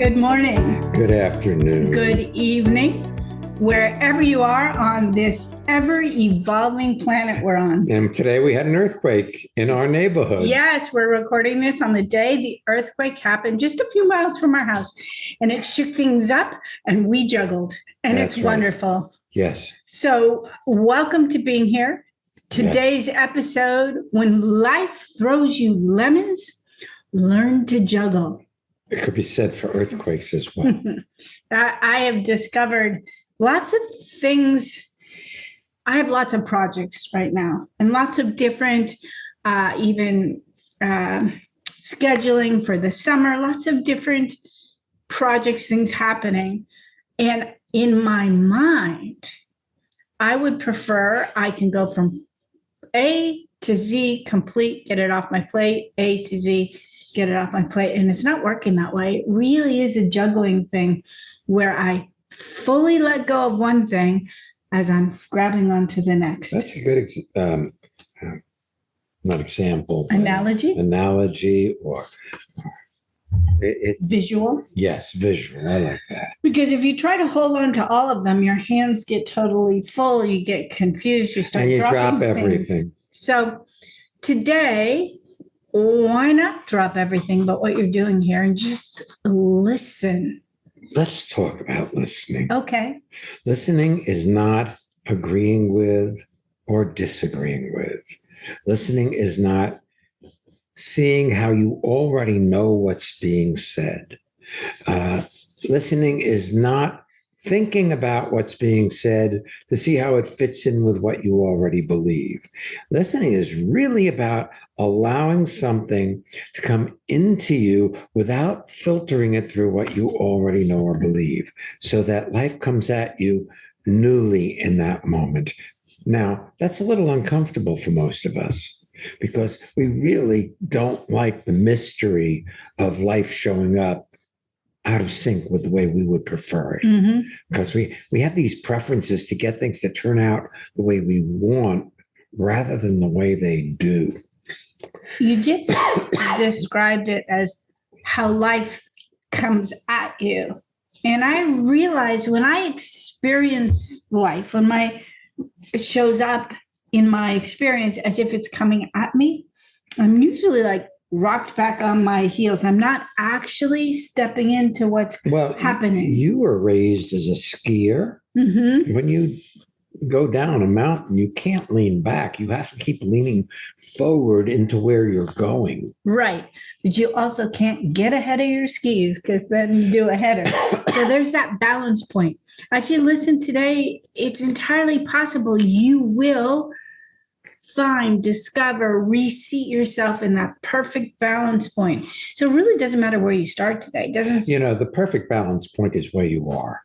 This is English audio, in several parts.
Good morning. Good afternoon. Good evening. Wherever you are on this ever-evolving planet we're on. And today we had an earthquake in our neighborhood. Yes, we're recording this on the day the earthquake happened, just a few miles from our house. And it shook things up and we juggled. And That's it's right. wonderful. Yes. So welcome to being here. Today's episode, when life throws you lemons, learn to juggle. It could be said for earthquakes as well. I have discovered lots of things. I have lots of projects right now and lots of different, even scheduling for the summer, lots of different projects, things happening. And in my mind, I would prefer I can go from A to Z, complete, get it off my plate, A to Z, get it off my plate. And it's not working that way. It really is a juggling thing where I fully let go of one thing as I'm grabbing onto the next. That's a good, not example. Analogy or it's visual. Yes, visual. I like that. Because if you try to hold on to all of them, your hands get totally full. You get confused. You start and you drop things. everything. So today, why not drop everything but what you're doing here and just listen? Let's talk about listening. Okay. Listening is not agreeing with or disagreeing with. Listening is not seeing how you already know what's being said. Listening is not thinking about what's being said to see how it fits in with what you already believe. Listening is really about allowing something to come into you without filtering it through what you already know or believe, so that life comes at you newly in that moment. Now, that's a little uncomfortable for most of us because we really don't like the mystery of life showing up out of sync with the way we would prefer it. Mm-hmm. Because we have these preferences to get things to turn out the way we want rather than the way they do. You just described it as how life comes at you. And I realize when I experience life, it shows up in my experience as if it's coming at me, I'm usually like rocked back on my heels. I'm not actually stepping into what's happening. You were raised as a skier. Mm-hmm. When you go down a mountain, you can't lean back. You have to keep leaning forward into where you're going. Right. But you also can't get ahead of your skis because then you do a header. So there's that balance point. As you listen today, it's entirely possible you will find, discover, reseat yourself in that perfect balance point. So it really doesn't matter where you start today. The perfect balance point is where you are.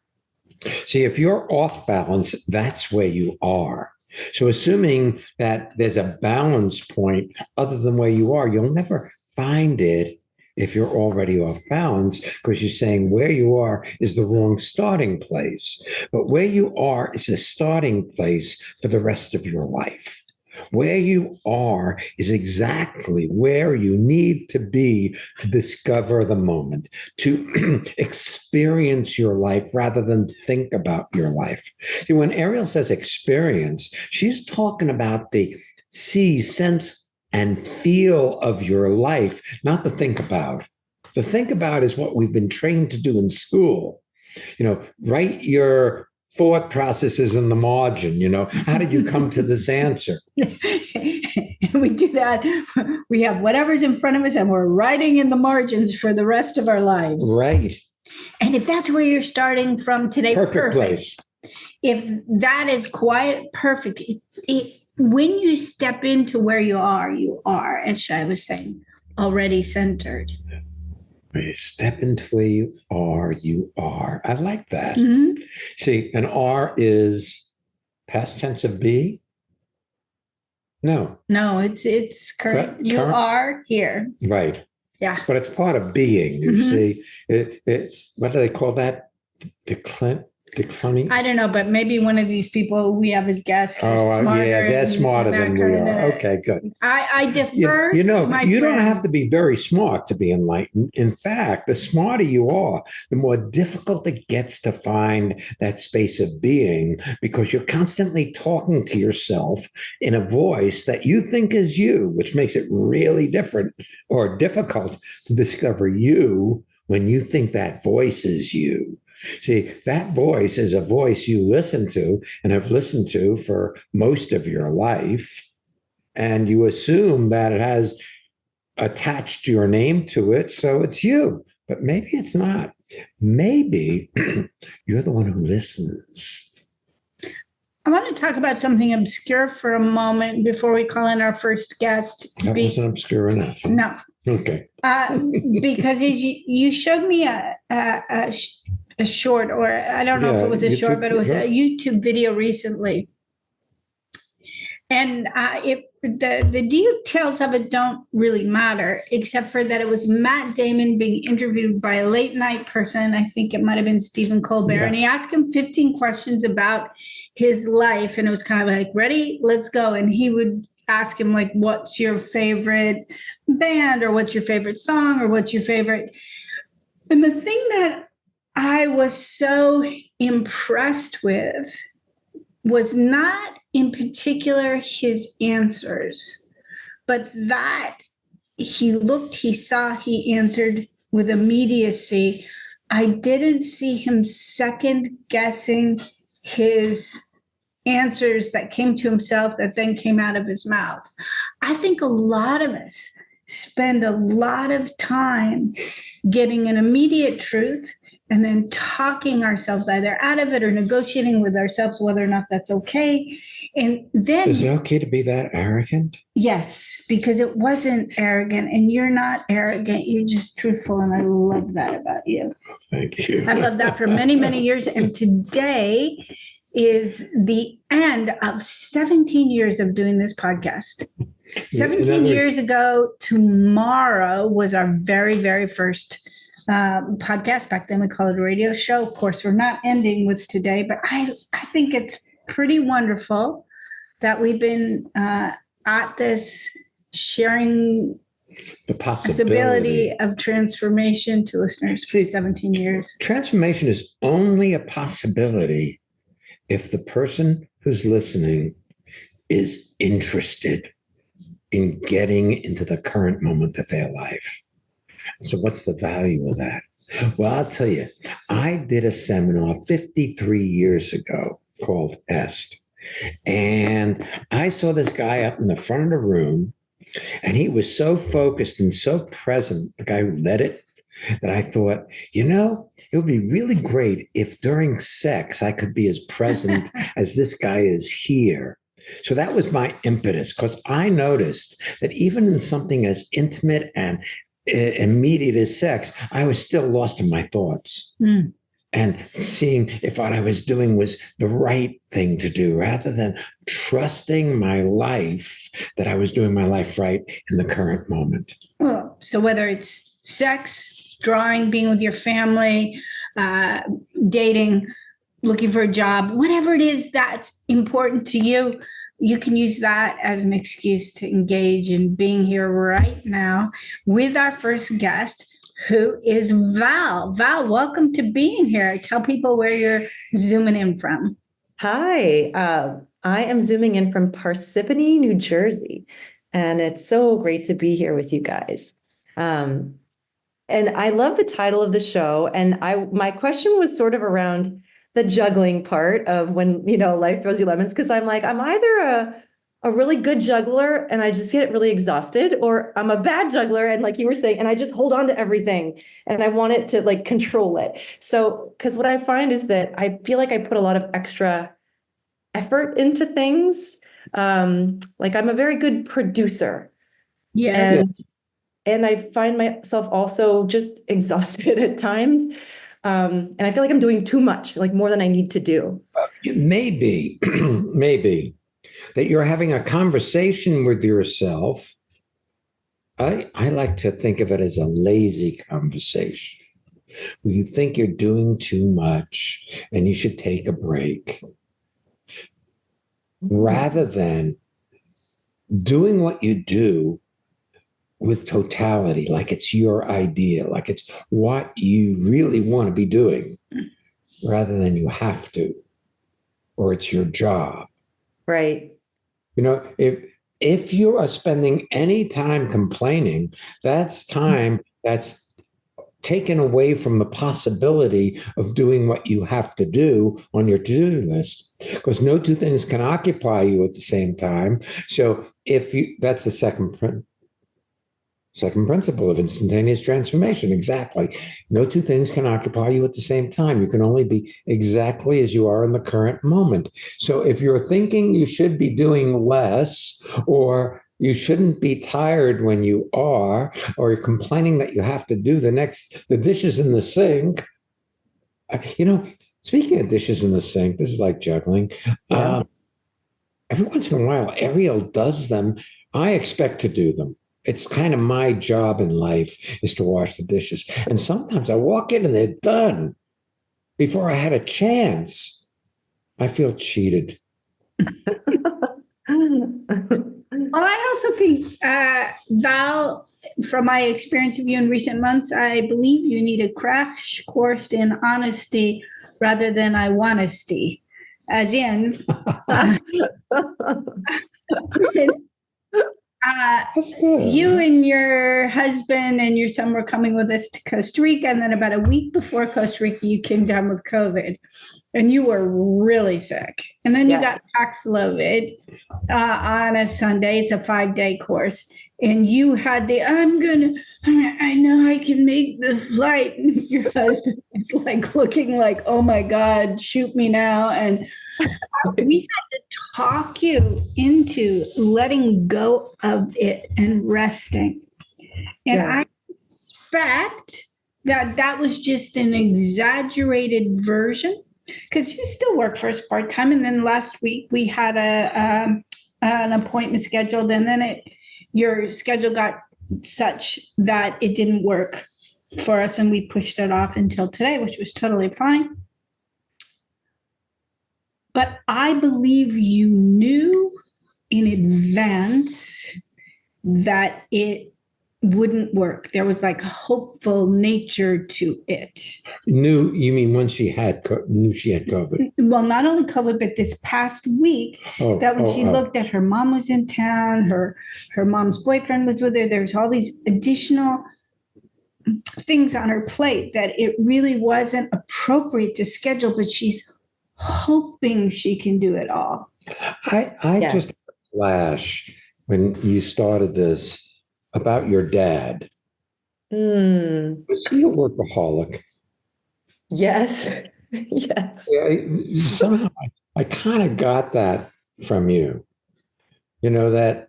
See, if you're off balance, that's where you are. So assuming that there's a balance point other than where you are, you'll never find it if you're already off balance, because you're saying where you are is the wrong starting place. But where you are is the starting place for the rest of your life. Where you are is exactly where you need to be to discover the moment, to experience your life rather than think about your life. See, when Ariel says experience, she's talking about the see, sense, and feel of your life, not the think about. The think about is what we've been trained to do in school. Write your thought processes in the margin. How did you come to this answer? We do that. We have whatever's in front of us and we're writing in the margins for the rest of our lives. Right. And if that's where you're starting from today, perfect place. If that is quiet, perfect. When you step into where you are, as Shai was saying, already centered. When you step into where you are. I like that. Mm-hmm. See, an R is past tense of be? No, it's current. You are here. Right. Yeah. But it's part of being, you see. What do they call that? Declining. I don't know, but maybe one of these people we have as guests are smarter. Yeah, they're smarter and that than we kind are. of- Okay, good. I defer You to know, my you don't have to friends. be very smart to be enlightened. In fact, the smarter you are, the more difficult it gets to find that space of being because you're constantly talking to yourself in a voice that you think is you, which makes it really different or difficult to discover you when you think that voice is you. See, that voice is a voice you listen to and have listened to for most of your life. And you assume that it has attached your name to it, so it's you. But maybe it's not. Maybe you're the one who listens. I want to talk about something obscure for a moment before we call in our first guest. That wasn't obscure enough. Huh? No. Okay. Because you showed me a short, or I don't know if it was a short, but it was a YouTube video recently. And the details of it don't really matter, except for that it was Matt Damon being interviewed by a late night person. I think it might have been Stephen Colbert. Yeah. And he asked him 15 questions about his life. And it was kind of like, ready, let's go. And he would ask him, like, what's your favorite band, or what's your favorite song, or what's your favorite. And the thing that I was so impressed with was not in particular his answers, but that he looked, he saw, he answered with immediacy. I didn't see him second guessing his answers that came to himself that then came out of his mouth. I think a lot of us spend a lot of time getting an immediate truth and then talking ourselves either out of it or negotiating with ourselves whether or not that's okay. And then, is it okay to be that arrogant? Yes, because it wasn't arrogant, and you're not arrogant. You're just truthful, and I love that about you. Thank you. I love that for many, many years. And today is the end of 17 years of doing this podcast. 17 years ago, tomorrow was our very, very first podcast. Back then we called it a radio show. Of course, we're not ending with today, but I think it's pretty wonderful that we've been at this sharing the possibility of transformation to listeners for 17 years. Transformation is only a possibility if the person who's listening is interested in getting into the current moment of their life. So what's the value of that? Well, I'll tell you, I did a seminar 53 years ago called EST. And I saw this guy up in the front of the room, and he was so focused and so present, the guy who led it, that I thought, it would be really great if during sex I could be as present as this guy is here. So that was my impetus, because I noticed that even in something as intimate and immediate as sex, I was still lost in my thoughts. And seeing if what I was doing was the right thing to do, rather than trusting my life that I was doing my life right in the current moment. Well, so whether it's sex, drawing, being with your family, dating, looking for a job, whatever it is that's important to you, you can use that as an excuse to engage in being here right now with our first guest, who is Val. Val, welcome to being here. Tell people where you're zooming in from. Hi, I am zooming in from Parsippany, New Jersey, and it's so great to be here with you guys. And I love the title of the show. And my question was sort of around the juggling part of when, life throws you lemons, because I'm either a really good juggler and I just get really exhausted, or I'm a bad juggler and, like you were saying, and I just hold on to everything and I want it to control it. So, because what I find is that I feel like I put a lot of extra effort into things. Like I'm a very good producer. Yeah. And I find myself also just exhausted at times. And I feel like I'm doing too much, like more than I need to do. Maybe that you're having a conversation with yourself. I like to think of it as a lazy conversation. where you think you're doing too much and you should take a break, rather than doing what you do with totality, like it's your idea, like it's what you really want to be doing, rather than you have to, or it's your job. Right. You know, if you are spending any time complaining, that's time that's taken away from the possibility of doing what you have to do on your to-do list, because no two things can occupy you at the same time. So that's the second principle of instantaneous transformation. Exactly. No two things can occupy you at the same time. You can only be exactly as you are in the current moment. So if you're thinking you should be doing less, or you shouldn't be tired when you are, or you're complaining that you have to do the dishes in the sink. Speaking of dishes in the sink, this is like juggling. Yeah. Every once in a while, Ariel does them. I expect to do them. It's kind of my job in life is to wash the dishes. And sometimes I walk in and they're done before I had a chance. I feel cheated. Well, I also think, Val, from my experience of you in recent months, I believe you need a crash course in honesty rather than I wannesty. As in, you and your husband and your son were coming with us to Costa Rica, and then about a week before Costa Rica, you came down with COVID, and you were really sick. And then you got Paxlovid on a Sunday. It's a 5-day course, and you had I know I can make the flight. And your husband is like looking like, oh my God, shoot me now. And we had to talk you into letting go of it and resting. And I suspect that was just an exaggerated version, because you still work for us part-time. And then last week we had an appointment scheduled, and then your schedule got such that it didn't work for us, and we pushed it off until today, which was totally fine. But I believe you knew in advance that it wouldn't work. There was like a hopeful nature to it. You mean when knew she had COVID? Well, not only COVID, but this past week, when she looked at her mom was in town, her mom's boyfriend was with her. There's all these additional things on her plate that it really wasn't appropriate to schedule, but she's hoping she can do it all. I just had a flash when you started this about your dad. Was he a workaholic? Yes. Yes. Yeah, somehow I kind of got that from you. That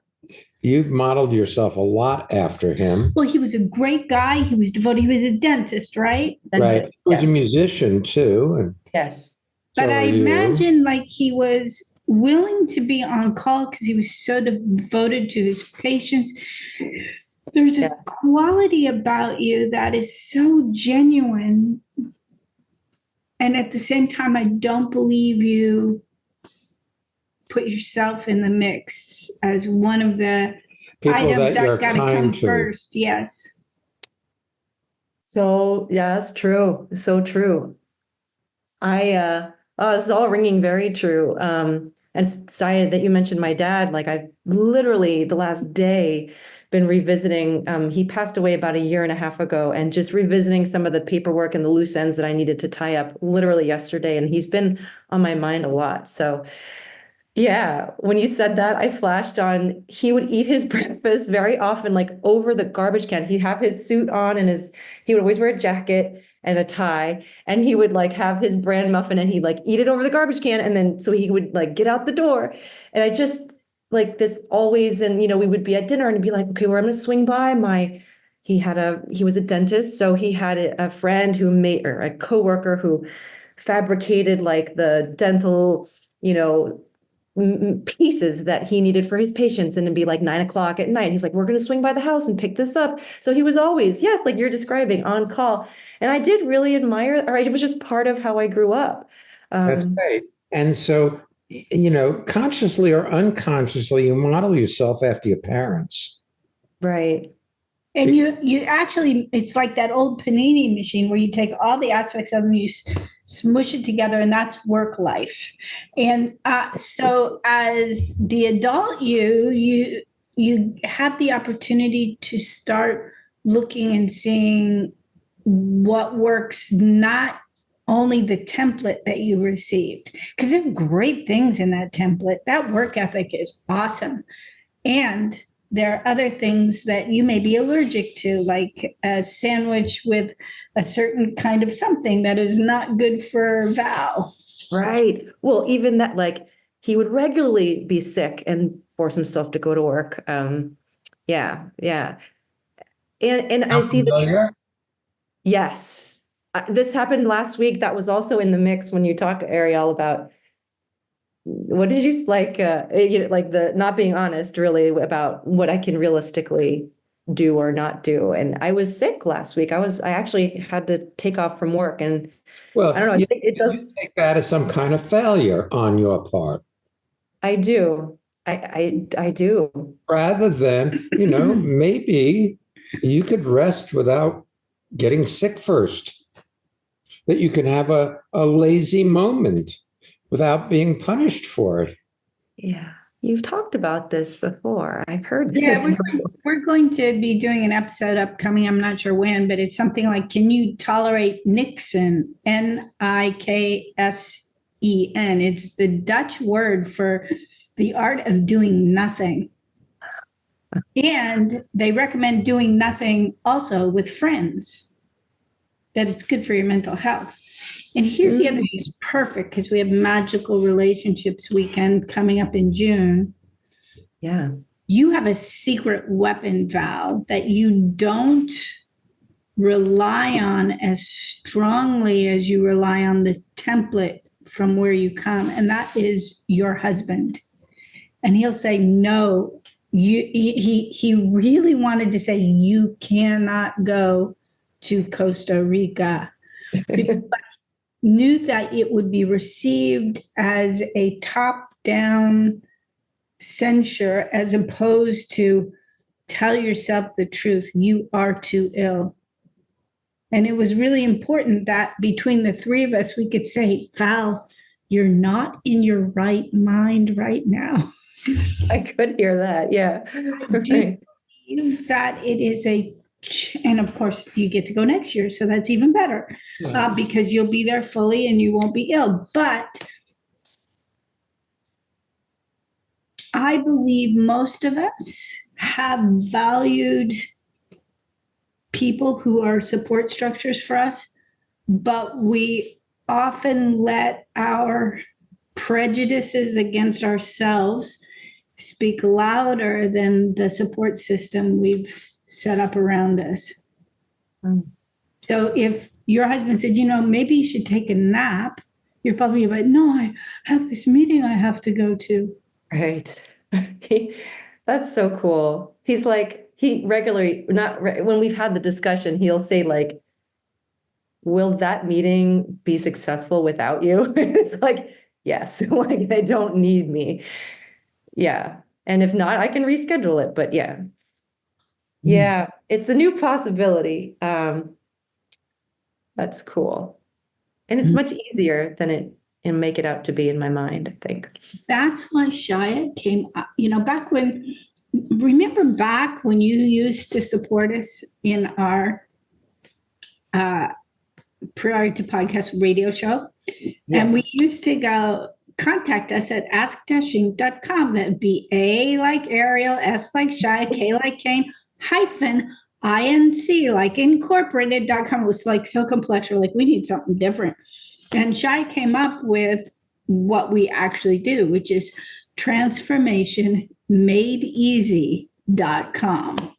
you've modeled yourself a lot after him. Well, he was a great guy. He was devoted. He was a dentist, right? Right. He was a musician too. And yes. But I imagine like he was willing to be on call because he was so devoted to his patients. There's a quality about you that is so genuine. And at the same time, I don't believe you put yourself in the mix as one of the items that got to come first. Yes. So, yeah, that's true. So true. This is all ringing very true. And it's excited that you mentioned my dad. Like, I've literally the last day been revisiting. He passed away about 1.5 years ago, and just revisiting some of the paperwork and the loose ends that I needed to tie up literally yesterday. And he's been on my mind a lot. So yeah, when you said that, I flashed on, he would eat his breakfast very often, like over the garbage can. He'd have his suit on and he would always wear a jacket and a tie, and he would like have his bran muffin and he'd like eat it over the garbage can. And then, so he would like get out the door, and I just like this always, and we would be at dinner and he'd be like, okay, well, I'm going to swing by he was a dentist. So he had a friend or a coworker who fabricated like the dental, pieces that he needed for his patients, and it'd be like 9 o'clock at night. He's like, we're going to swing by the house and pick this up. So he was always, yes, like you're describing, on call. And I did really admire, or it was just part of how I grew up. That's great. And so, consciously or unconsciously, you model yourself after your parents. Right. And you actually, it's like that old panini machine where you take all the aspects of them, you smush it together, and that's work life. And so as the adult you have the opportunity to start looking and seeing what works, not only the template that you received, because there are great things in that template. That work ethic is awesome. And there are other things that you may be allergic to, like a sandwich with a certain kind of something that is not good for Val. Right. Well, even that, like, he would regularly be sick and force himself to go to work. Yeah. And I see that. Yes. This happened last week. That was also in the mix when you talk, Ariel, about what did you like, like the not being honest really about what I can realistically do or not do. And I was sick last week. I actually had to take off from work, and Well, I don't know. I think it does. You take that as some kind of failure on your part. I do. I do. Rather than, maybe you could rest without getting sick first. That you can have a lazy moment without being punished for it. Yeah. You've talked about this before. I've heard this. Yeah, we're going to be doing an episode upcoming. I'm not sure when, but it's something like, can you tolerate Nixon? Niksen. It's the Dutch word for the art of doing nothing. And they recommend doing nothing also with friends, that it's good for your mental health. And here's the other thing, it's perfect because we have Magical Relationships Weekend coming up in June. Yeah. You have a secret weapon, Val, that you don't rely on as strongly as you rely on the template from where you come, and that is your husband. And he'll say, no, he really wanted to say, you cannot go to Costa Rica. But knew that it would be received as a top-down censure as opposed to tell yourself the truth, you are too ill. And it was really important that between the three of us, we could say, Val, you're not in your right mind right now. I could hear that. Yeah. I do believe that it is and of course you get to go next year, so that's even better, because you'll be there fully and you won't be ill. But I believe most of us have valued people who are support structures for us, but we often let our prejudices against ourselves speak louder than the support system we've set up around us. So if your husband said, maybe you should take a nap, you're probably like, no, I have this meeting I have to go to. Right. That's so cool. He's like, he regularly, when we've had the discussion, he'll say like, will that meeting be successful without you? It's like, yes, like they don't need me. Yeah. And if not, I can reschedule it. But yeah. Yeah. It's a new possibility. That's cool. And it's much easier than it and make it out to be in my mind, I think. That's why Shia came up, remember back when you used to support us in our Prior to Podcast radio show? Yeah. And we used to go contact us at ask-shink.com. That'd be A like Ariel, S like Shia, K like Kane, -INC like incorporated.com. It was like so complex. We're like, we need something different. And Shai came up with what we actually do, which is transformationmadeeasy.com.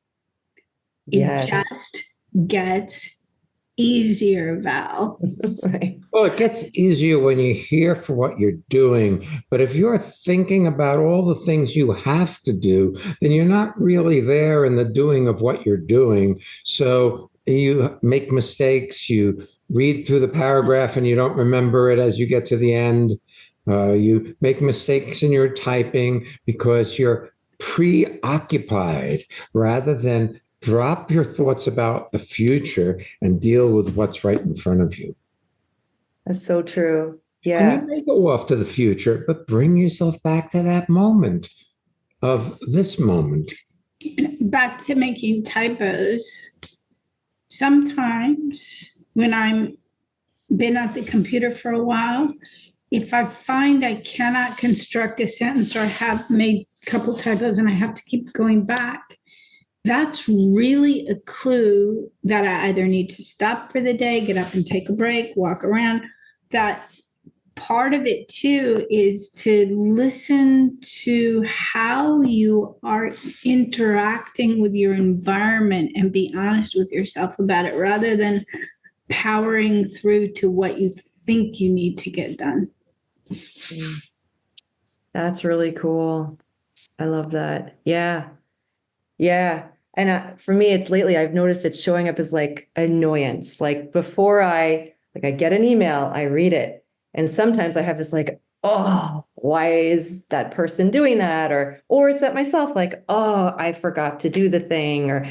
Yes. It just gets easier, Val. Right. Well, it gets easier when you're here for what you're doing. But if you're thinking about all the things you have to do, then you're not really there in the doing of what you're doing. So you make mistakes, you read through the paragraph and you don't remember it as you get to the end. You make mistakes in your typing because you're preoccupied rather than drop your thoughts about the future and deal with what's right in front of you. That's so true. And Yeah. you may go off to the future, but bring yourself back to that moment of this moment. Back to making typos. Sometimes when I'm been at the computer for a while, if I find I cannot construct a sentence or I have made a couple typos and I have to keep going back, that's really a clue that I either need to stop for the day, get up and take a break, walk around. That part of it too is to listen to how you are interacting with your environment and be honest with yourself about it rather than powering through to what you think you need to get done. That's really cool. I love that. Yeah. Yeah. And for me, it's lately, I've noticed it's showing up as like annoyance. Like before I get an email, I read it. And sometimes I have this like, oh, why is that person doing that? Or it's at myself like, oh, I forgot to do the thing or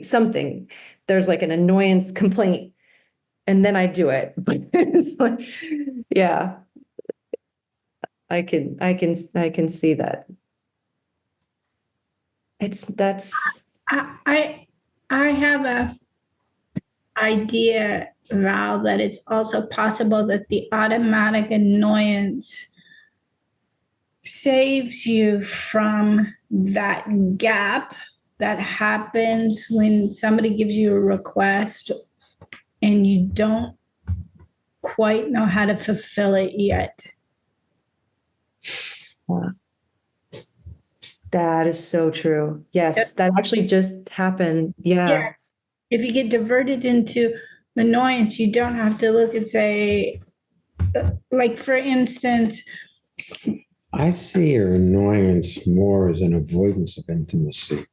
something. There's like an annoyance complaint. And then I do it. But it's like, yeah, I can see that. That's. I have a idea, Val, that it's also possible that the automatic annoyance saves you from that gap that happens when somebody gives you a request and you don't quite know how to fulfill it yet. Wow. That is so true. Yes, Yep. that actually just happened. Yeah. If you get diverted into annoyance, you don't have to look and say, like, for instance, I see your annoyance more as an avoidance of intimacy.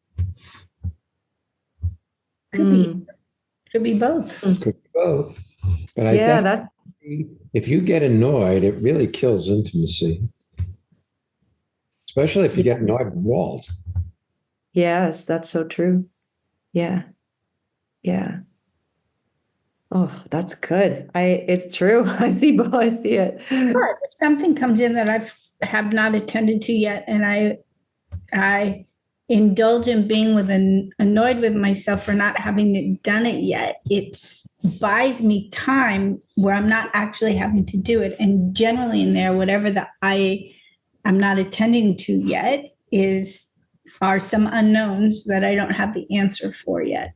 could be both. Could be both. But I Yeah, definitely, if you get annoyed, it really kills intimacy. Especially if you get annoyed with Walt. yes, that's so true. Yeah. Yeah. Oh, that's good. It's true. I see it. But if something comes in that have not attended to yet, and I indulge in being annoyed with myself for not having done it yet, it buys me time where I'm not actually having to do it. And generally in there, whatever that I'm not attending to yet are some unknowns that I don't have the answer for yet,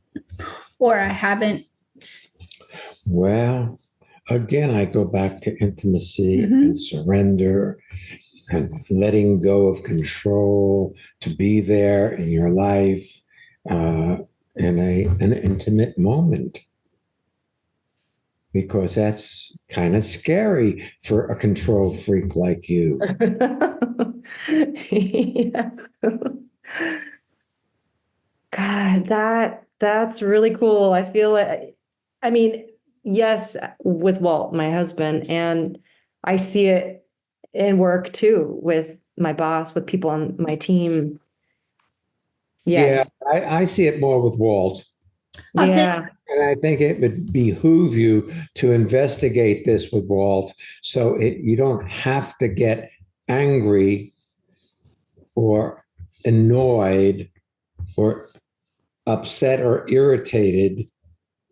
or I haven't. Well, again, I go back to intimacy and surrender and letting go of control to be there in your life in an intimate moment. Because that's kind of scary for a control freak like you. Yes. God, that's really cool. I feel like, I mean, yes, with Walt, my husband, and I see it in work too with my boss, with people on my team. Yes. Yeah, I see it more with Walt. Yeah. And I think it would behoove you to investigate this with Walt so you don't have to get angry or annoyed or upset or irritated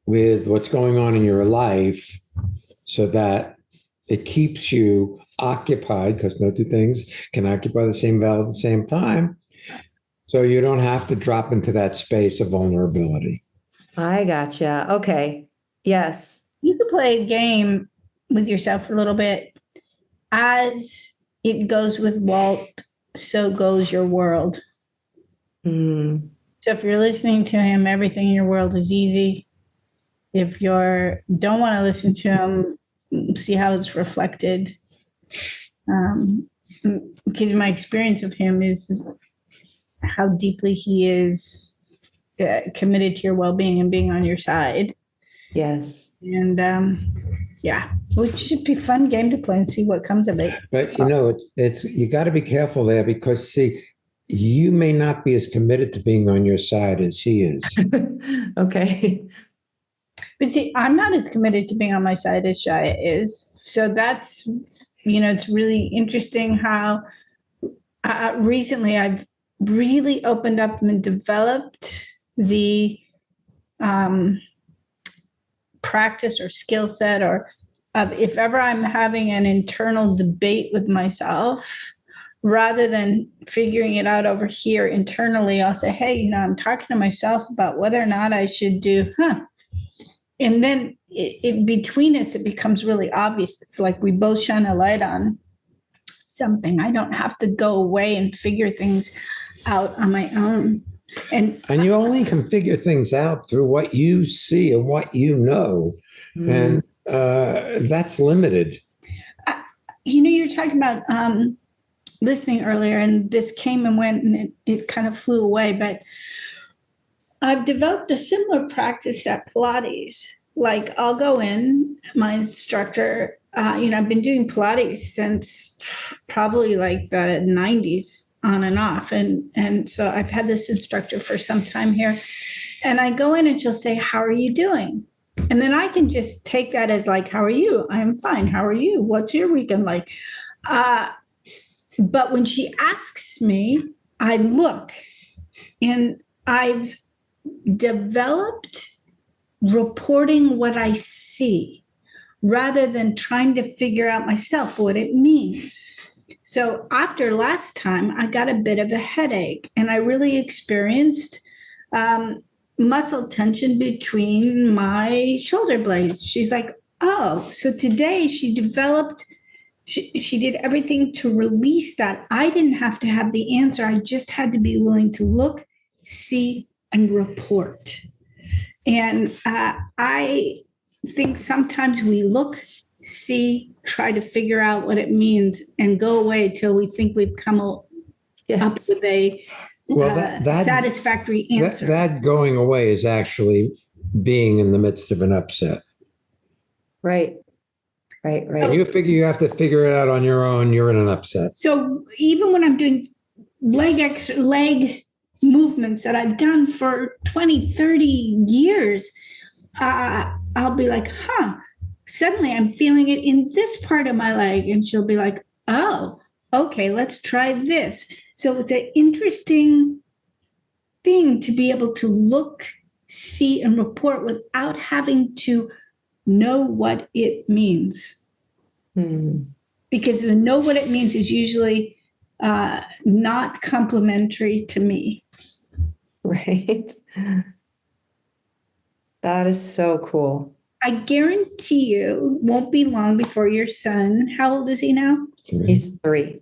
with what's going on in your life so that it keeps you occupied, because no two things can occupy the same valve at the same time. So you don't have to drop into that space of vulnerability. I gotcha. Okay. Yes. You could play a game with yourself a little bit. As it goes with Walt, so goes your world. Mm. So if you're listening to him, everything in your world is easy. If you don't want to listen to him, see how it's reflected. Because my experience of him is how deeply he is committed to your well-being and being on your side. Yes. And yeah, which should be a fun game to play and see what comes of it. But it's you got to be careful there, because see, you may not be as committed to being on your side as he is. Okay. But see, I'm not as committed to being on my side as Shia is. So that's, it's really interesting how recently I've really opened up and developed the practice or skill set, or of if ever I'm having an internal debate with myself, rather than figuring it out over here internally, I'll say, hey, I'm talking to myself about whether or not I should do, And then between us, it becomes really obvious. It's like we both shine a light on something. I don't have to go away and figure things out on my own. And you only can figure things out through what you see and what you know. And that's limited. You're talking about listening earlier, and this came and went, and it kind of flew away. But I've developed a similar practice at Pilates. Like I'll go in, my instructor, I've been doing Pilates since probably like the 90s on and off. And so I've had this instructor for some time here. And I go in and she'll say, how are you doing? And then I can just take that as like, how are you? I'm fine. How are you? What's your weekend like? But when she asks me, I look, and I've developed reporting what I see rather than trying to figure out myself what it means. So after last time, I got a bit of a headache, and I really experienced muscle tension between my shoulder blades. She's like, oh, so today she did everything to release that. I didn't have to have the answer. I just had to be willing to look, see, and report. And I think sometimes we look, see, try to figure out what it means, and go away till we think we've come up with a satisfactory answer. That going away is actually being in the midst of an upset. Right. When you figure you have to figure it out on your own, you're in an upset. So even when I'm doing leg movements that I've done for 20, 30 years, I'll be like, suddenly I'm feeling it in this part of my leg. And she'll be like, oh, okay, let's try this. So it's an interesting thing to be able to look, see, and report without having to know what it means. Because the know what it means is usually not complimentary to me. Right. That is so cool. I guarantee you won't be long before your son, how old is he now? He's 3.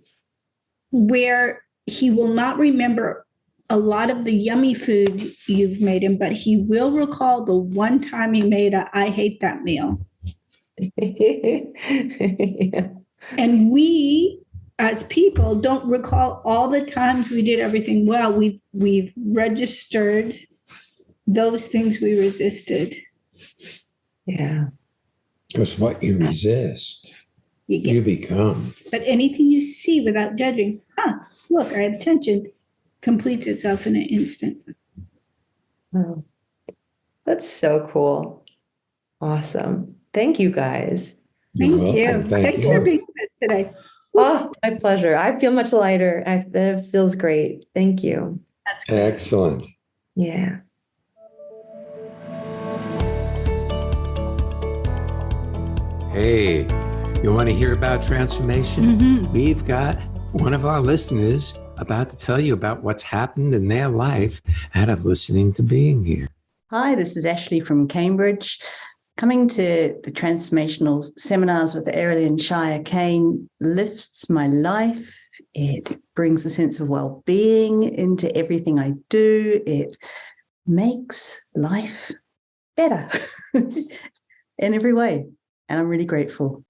Where he will not remember a lot of the yummy food you've made him, but he will recall the one time he made I hate that meal. Yeah. And we, as people, don't recall all the times we did everything well. We've registered those things we resisted. Yeah. Because what you resist, you become. But anything you see without judging, look, our attention completes itself in an instant. Oh, that's so cool. Awesome. Thank you, guys. Thank you. Thanks for being with us today. Oh, my pleasure. I feel much lighter. That feels great. Thank you. That's great. Excellent. Yeah. Hey, you want to hear about transformation? Mm-hmm. We've got one of our listeners about to tell you about what's happened in their life out of listening to being here. Hi, this is Ashley from Cambridge. Coming to the transformational seminars with Ariel and Shia Kane lifts my life. It brings a sense of well-being into everything I do. It makes life better in every way. And I'm really grateful.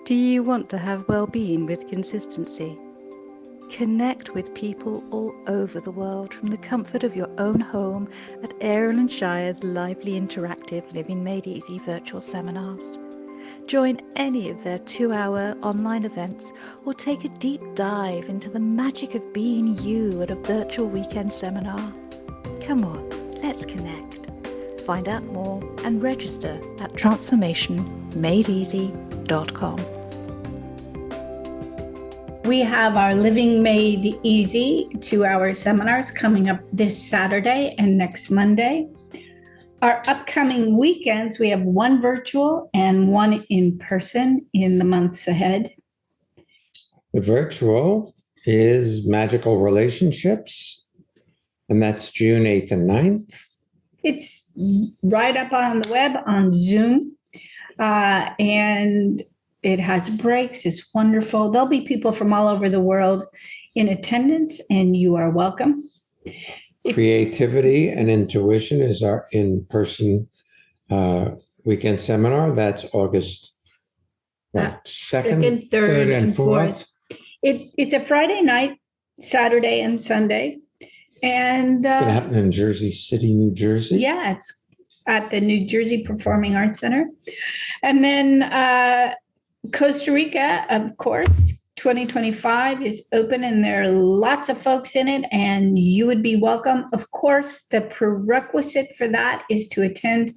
Do you want to have well-being with consistency? Connect with people all over the world from the comfort of your own home at Ariel and Shire's lively interactive Living Made Easy virtual seminars. Join any of their 2-hour online events or take a deep dive into the magic of being you at a virtual weekend seminar. Come on, let's connect. Find out more and register at transformationmadeeasy.com. We have our Living Made Easy 2-hour seminars coming up this Saturday and next Monday. Our upcoming weekends, we have one virtual and one in person in the months ahead. The virtual is Magical Relationships, and that's June 8th and 9th. It's right up on the web on Zoom, and it has breaks. It's wonderful. There'll be people from all over the world in attendance, and you are welcome. Creativity and Intuition is our in-person weekend seminar. That's August 2nd, 3rd, and 4th. It's a Friday night, Saturday, and Sunday. And it's going to happen in Jersey City, New Jersey. Yeah, it's at the New Jersey Performing Arts Center. And then Costa Rica, of course, 2025 is open and there are lots of folks in it and you would be welcome. Of course, the prerequisite for that is to attend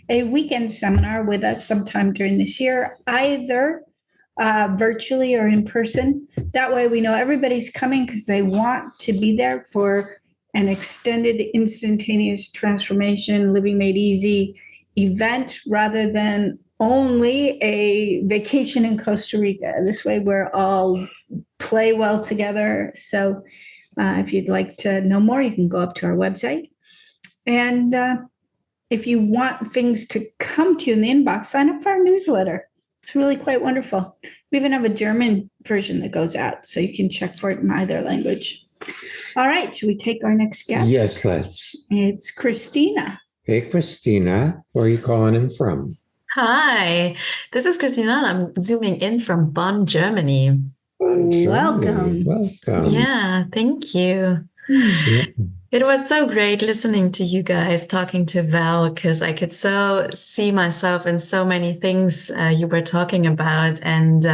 a weekend seminar with us sometime during this year, either virtually or in person. That way we know everybody's coming because they want to be there for an extended instantaneous transformation, Living Made Easy event rather than only a vacation in Costa Rica. This way we're all play well together. So if you'd like to know more, you can go up to our website. And if you want things to come to you in the inbox, sign up for our newsletter. It's really quite wonderful. We even have a German version that goes out, so you can check for it in either language. All right, should we take our next guest? Yes, let's. It's Christina. Hey, Christina, where are you calling in from? Hi, this is Christina. And I'm zooming in from Bonn, Germany. Welcome. Welcome. Yeah, thank you. Yeah. It was so great listening to you guys talking to Val because I could so see myself in so many things you were talking about. And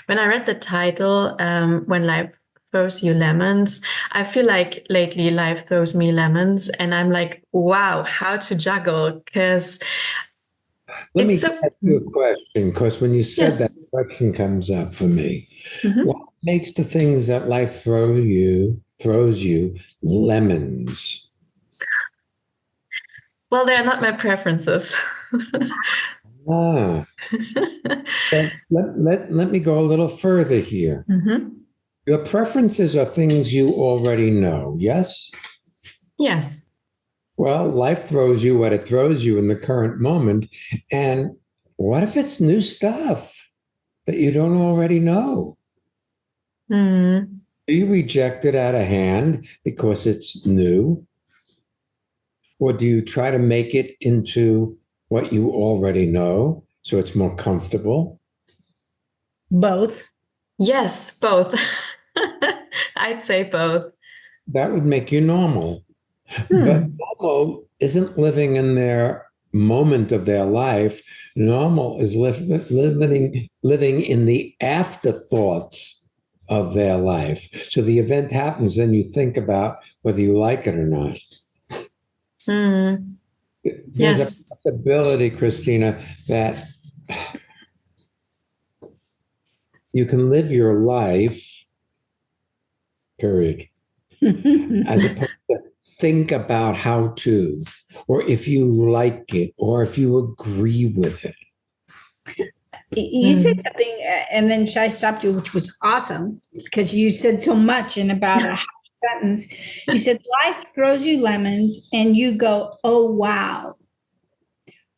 when I read the title, When Life Throws You Lemons, I feel like lately life throws me lemons. And I'm like, wow, how to juggle? Because let me ask you a question, because when you said Yes. that, question comes up for me. Mhm. What makes the things that life throws you lemons? Well, they're not my preferences. Then let me go a little further here. Mhm. Your preferences are things you already know, yes? Yes. Well, life throws you what it throws you in the current moment. And what if it's new stuff that you don't already know? Mm. Do you reject it out of hand because it's new? Or do you try to make it into what you already know so it's more comfortable? Both. Yes, both. I'd say both. That would make you normal. But normal isn't living in their moment of their life. Normal is living in the afterthoughts of their life. So the event happens, and you think about whether you like it or not. Mm. There's Yes. a possibility, Christina, that you can live your life, period, as opposed to think about how to, or if you like it, or if you agree with it. You said something, and then Shai stopped you, which was awesome because you said so much in about a half sentence. You said, life throws you lemons, and you go, oh, wow.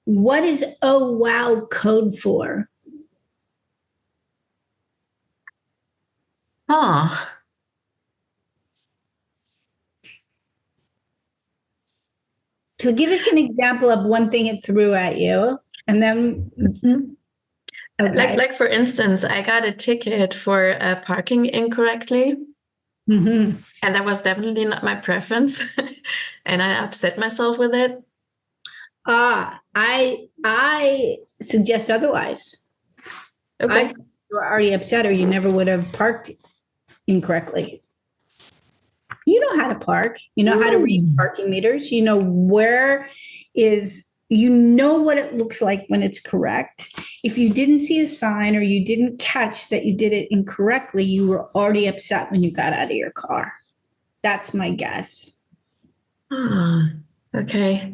What is oh, wow code for? Oh, So give us an example of one thing it threw at you, and then okay. Like for instance, I got a ticket for parking incorrectly. Mm-hmm. And that was definitely not my preference. And I upset myself with it. I suggest otherwise. Okay. You were already upset, or you never would have parked incorrectly. You know how to park. You know how to read parking meters. You know you know what it looks like when it's correct. If you didn't see a sign or you didn't catch that you did it incorrectly, you were already upset when you got out of your car. That's my guess. Okay.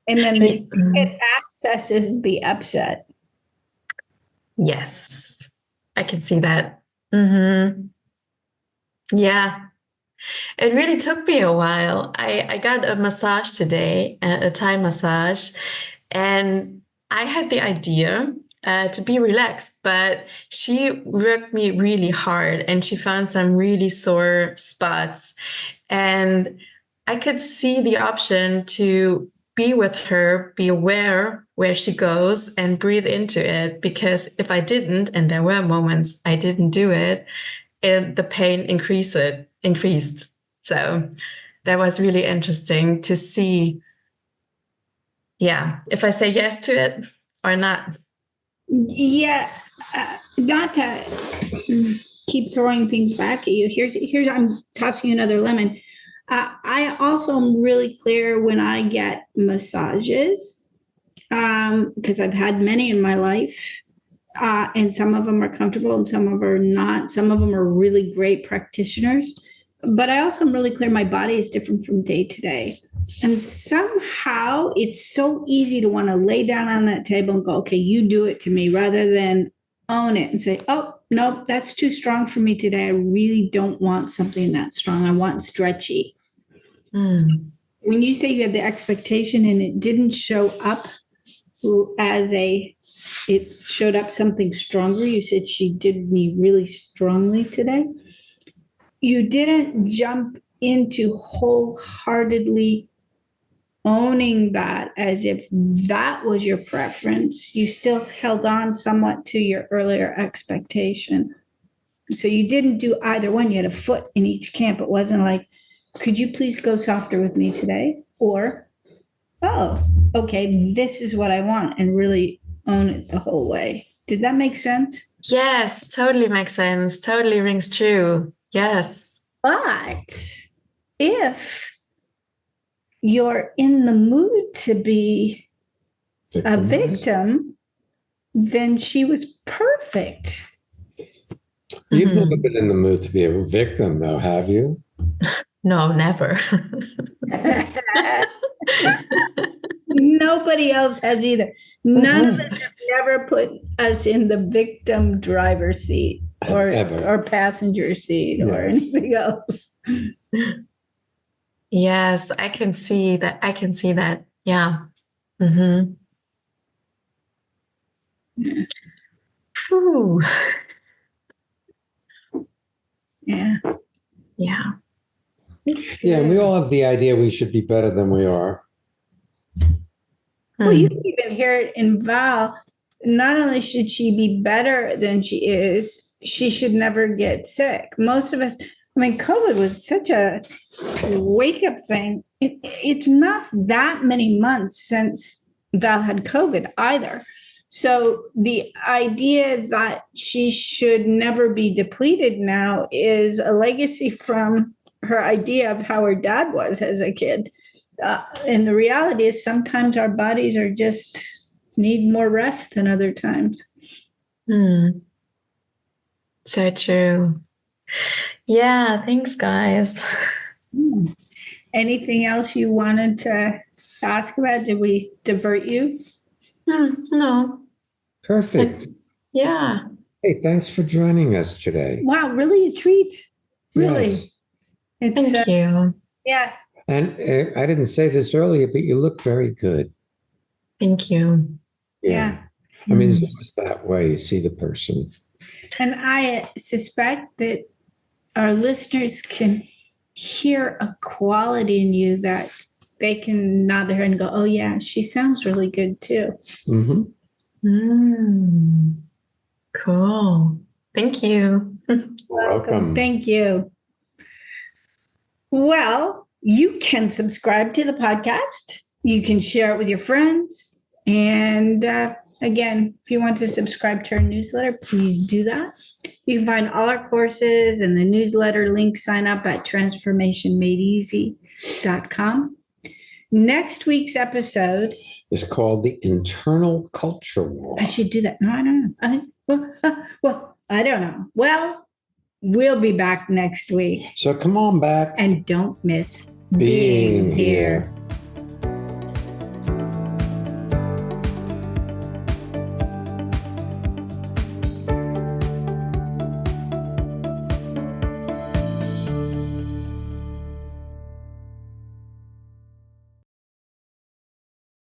And then the ticket accesses the upset. Yes, I can see that. Mm-hmm. Yeah. It really took me a while. I got a massage today, a Thai massage, and I had the idea to be relaxed, but she worked me really hard and she found some really sore spots. And I could see the option to be with her, be aware where she goes and breathe into it. Because if I didn't, and there were moments I didn't do it, the pain increased. So that was really interesting to see, if I say yes to it or not. Yeah, not to keep throwing things back at you. Here's I'm tossing you another lemon. I also am really clear when I get massages, because I've had many in my life. And some of them are comfortable and some of them are not. Some of them are really great practitioners. But I also am really clear my body is different from day to day. And somehow it's so easy to want to lay down on that table and go, okay, you do it to me, rather than own it and say, oh, no, that's too strong for me today. I really don't want something that strong. I want stretchy. So when you say you have the expectation and it didn't show up it showed up something stronger. You said she did me really strongly today. You didn't jump into wholeheartedly owning that as if that was your preference. You still held on somewhat to your earlier expectation. So you didn't do either one. You had a foot in each camp. It wasn't like, could you please go softer with me today? Or, oh, okay, this is what I want, and really own it the whole way. Did that make sense? Yes, totally makes sense. Totally rings true. Yes. But if you're in the mood to be a victim, then she was perfect. You've never been in the mood to be a victim, though, have you? No, never. Nobody else has either. None of us have never put us in the victim driver's seat or passenger seat or anything else. Yes, I can see that. Yeah. Mm-hmm. Whew. Yeah. Yeah. Yeah, we all have the idea we should be better than we are. Well, you can even hear it in Val. Not only should she be better than she is, she should never get sick. Most of us, COVID was such a wake-up thing. It's not that many months since Val had COVID either. So the idea that she should never be depleted now is a legacy from her idea of how her dad was as a kid. And the reality is sometimes our bodies are just need more rest than other times. So true. Yeah, thanks, guys. Anything else you wanted to ask about? Did we divert you? No. Perfect. Yeah. Hey, thanks for joining us today. Wow, really a treat. Really. Yes. Thank you. Yeah. And I didn't say this earlier, but you look very good. Thank you. Yeah. I mean, it's almost that way. You see the person. And I suspect that our listeners can hear a quality in you that they can nod their head and go, oh yeah, she sounds really good too. Cool. Thank you. Welcome. Thank you. Well, you can subscribe to the podcast. You can share it with your friends. And again, if you want to subscribe to our newsletter, please do that. You can find all our courses and the newsletter link sign up at transformationmadeeasy.com. Next week's episode It's called the Internal Culture War. I should do that. No, I don't know. I don't know. Well, we'll be back next week. So come on back. And don't miss Being being here. here.